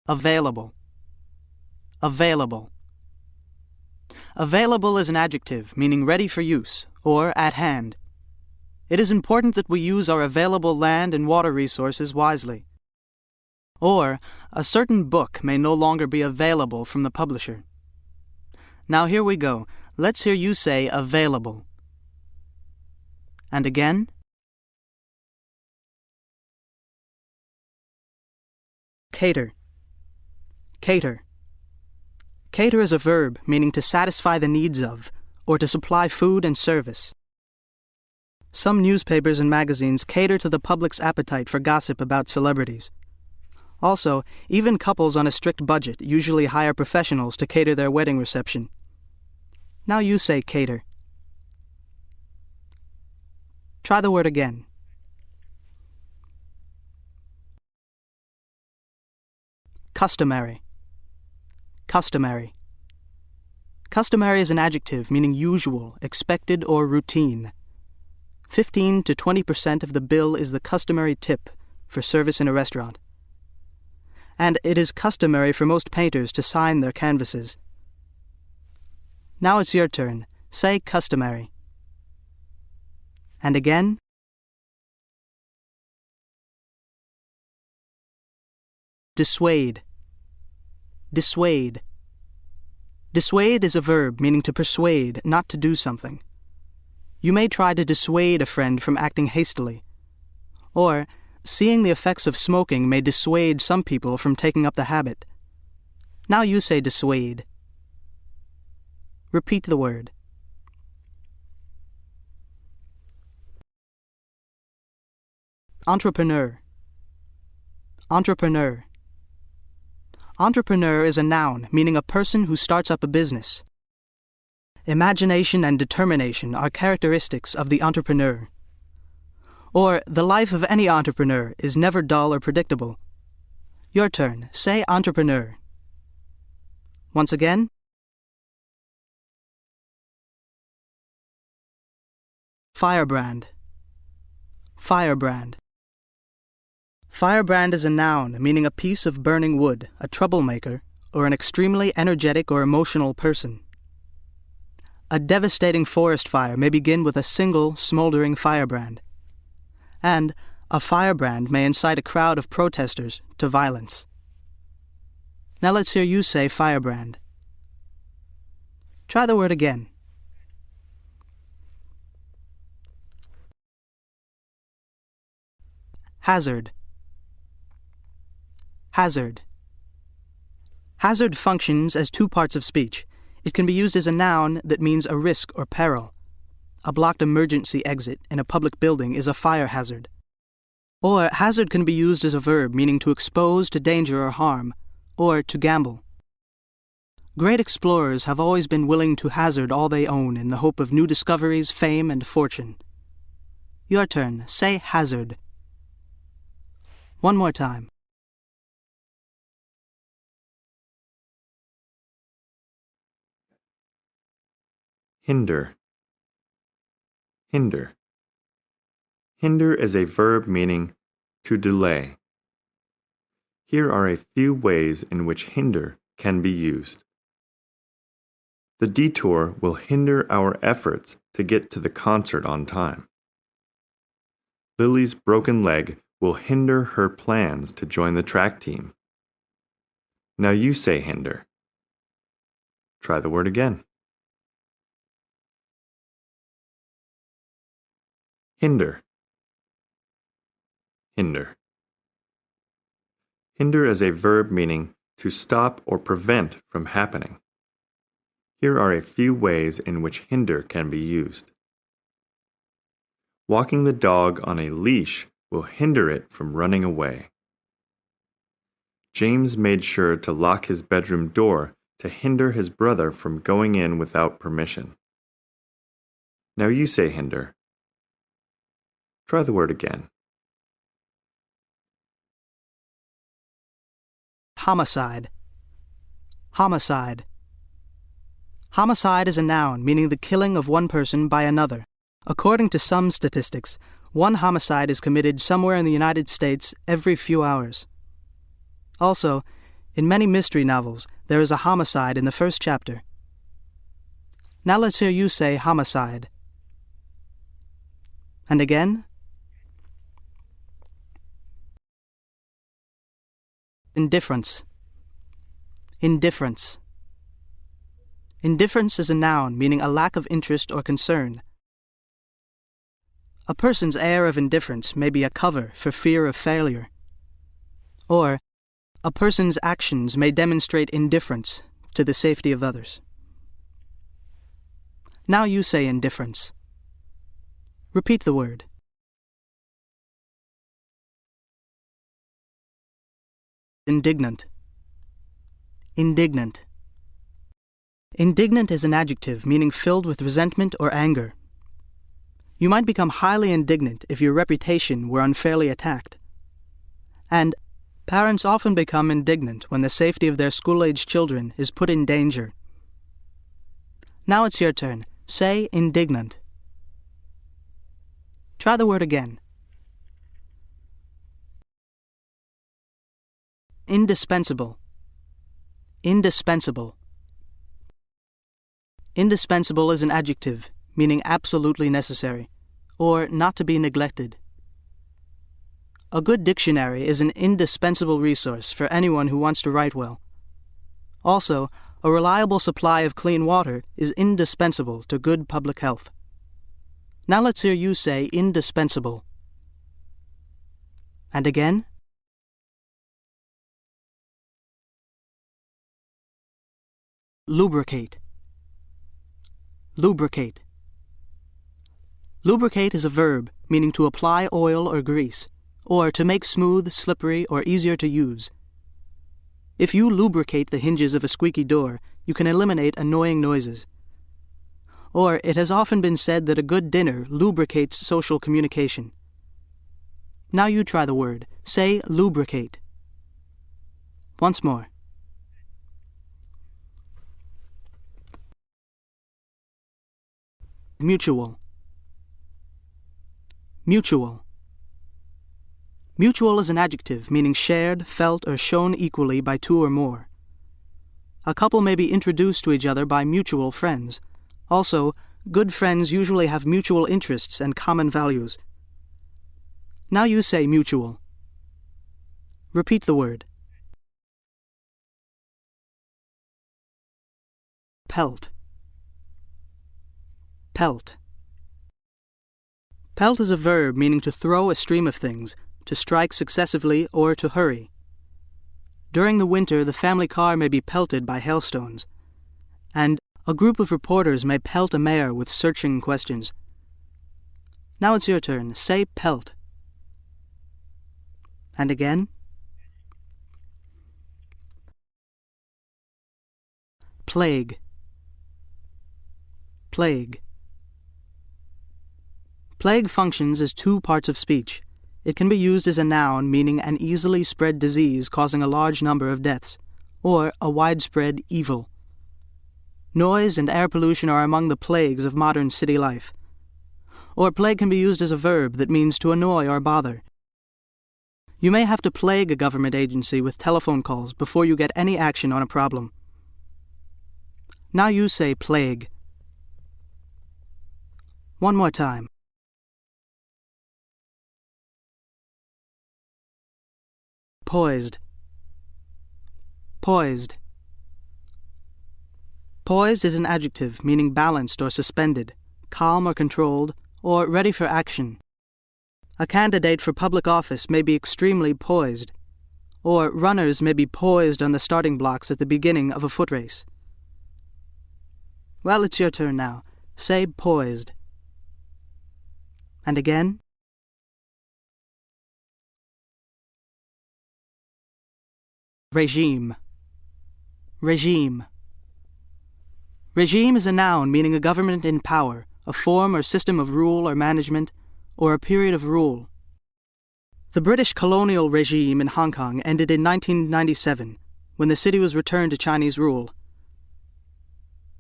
Available. Available. Available is an adjective meaning ready for use, or at hand. It is important that we use our available land and water resources wisely. Or, a certain book may no longer be available from the publisher. Now here we go. Let's hear you say available. And again. Cater. Cater. Cater is a verb meaning to satisfy the needs of, or to supply food and service. Some newspapers and magazines cater to the public's appetite for gossip about celebrities. Also, even couples on a strict budget usually hire professionals to cater their wedding reception. Now you say cater. Try the word again. Customary. Customary. Customary is an adjective meaning usual, expected, or routine. 15 to 20% of the bill is the customary tip for service in a restaurant. And it is customary for most painters to sign their canvases. Now it's your turn. Say customary. And again. Dissuade. Dissuade. Dissuade is a verb meaning to persuade, not to do something. You may try to dissuade a friend from acting hastily. Or, seeing the effects of smoking may dissuade some people from taking up the habit. Now you say dissuade. Repeat the word. Entrepreneur. Entrepreneur. Entrepreneur is a noun meaning a person who starts up a business. Imagination and determination are characteristics of the entrepreneur. Or, the life of any entrepreneur is never dull or predictable. Your turn. Say entrepreneur. Once again. Firebrand. Firebrand. Firebrand is a noun meaning a piece of burning wood, a troublemaker, or an extremely energetic or emotional person. A devastating forest fire may begin with a single, smoldering firebrand. And a firebrand may incite a crowd of protesters to violence. Now let's hear you say firebrand. Try the word again. Hazard. Hazard. Hazard functions as two parts of speech. It can be used as a noun that means a risk or peril. A blocked emergency exit in a public building is a fire hazard. Or hazard can be used as a verb meaning to expose to danger or harm, or to gamble. Great explorers have always been willing to hazard all they own in the hope of new discoveries, fame, and fortune. Your turn. Say hazard. One more time. Hinder. Hinder. Hinder is a verb meaning to delay. Here are a few ways in which hinder can be used. The detour will hinder our efforts to get to the concert on time. Lily's broken leg will hinder her plans to join the track team. Now you say hinder. Try the word again. Hinder. Hinder. Hinder is a verb meaning to stop or prevent from happening. Here are a few ways in which hinder can be used. Walking the dog on a leash will hinder it from running away. James made sure to lock his bedroom door to hinder his brother from going in without permission. Now you say hinder. Try the word again. Homicide. Homicide. Homicide is a noun meaning the killing of one person by another. According to some statistics, one homicide is committed somewhere in the United States every few hours. Also, In many mystery novels, there is a homicide in the first chapter. Now let's hear you say homicide. And again. Indifference. Indifference. Indifference is a noun meaning a lack of interest or concern. A person's air of indifference may be a cover for fear of failure. Or, a person's actions may demonstrate indifference to the safety of others. Now you say indifference. Repeat the word. Indignant. Indignant. Indignant is an adjective meaning filled with resentment or anger. You might become highly indignant if your reputation were unfairly attacked. And parents often become indignant when the safety of their school-age children is put in danger. Now it's your turn. Say indignant. Try the word again. Indispensable. Indispensable. Indispensable is an adjective meaning absolutely necessary, or not to be neglected. A good dictionary is an indispensable resource for anyone who wants to write well. Also, a reliable supply of clean water is indispensable to good public health. Now let's hear you say indispensable. And again. Lubricate. Lubricate. Lubricate is a verb meaning to apply oil or grease, or to make smooth, slippery, or easier to use. If you lubricate the hinges of a squeaky door, you can eliminate annoying noises. Or it has often been said that a good dinner lubricates social communication. Now you try the word. Say lubricate. Once more. Mutual. Mutual. Mutual is an adjective meaning shared, felt, or shown equally by two or more. A couple may be introduced to each other by mutual friends. Also, good friends usually have mutual interests and common values. Now you say mutual. Repeat the word. Pelt. Pelt. Pelt is a verb meaning to throw a stream of things, to strike successively, or to hurry. During the winter, the family car may be pelted by hailstones, and a group of reporters may pelt a mayor with searching questions. Now it's your turn. Say pelt. And again. Plague. Plague. Plague functions as two parts of speech. It can be used as a noun meaning an easily spread disease causing a large number of deaths, or a widespread evil. Noise and air pollution are among the plagues of modern city life. Or plague can be used as a verb that means to annoy or bother. You may have to plague a government agency with telephone calls before you get any action on a problem. Now you say plague. One more time. Poised. Poised. Poised is an adjective meaning balanced or suspended, calm or controlled, or ready for action. A candidate for public office may be extremely poised, or runners may be poised on the starting blocks at the beginning of a foot race. Well, it's your turn now. Say poised. And again. Regime. Regime. Regime is a noun meaning a government in power, a form or system of rule or management, or a period of rule. The British colonial regime in Hong Kong ended in 1997, when the city was returned to Chinese rule.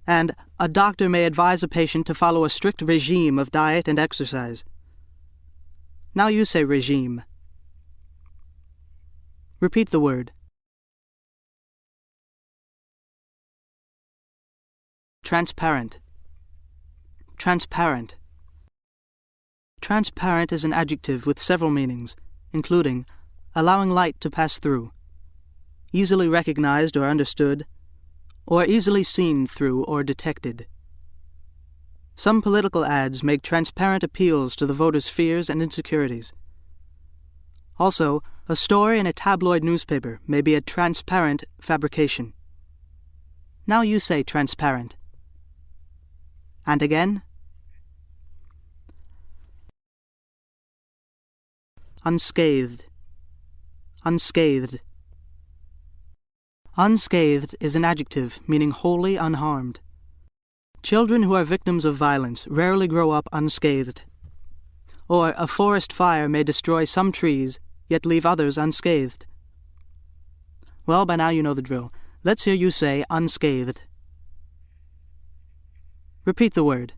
And a doctor may advise a patient to follow a strict regime of diet and exercise. Now you say regime. Repeat the word. Transparent. Transparent. Transparent is an adjective with several meanings, including allowing light to pass through, easily recognized or understood, or easily seen through or detected. Some political ads make transparent appeals to the voters' fears and insecurities. Also, a story in a tabloid newspaper may be a transparent fabrication. Now you say transparent. And again. Unscathed. Unscathed. Unscathed is an adjective meaning wholly unharmed. Children who are victims of violence rarely grow up unscathed. Or a forest fire may destroy some trees, yet leave others unscathed. Well, by now you know the drill. Let's hear you say unscathed. Repeat the word.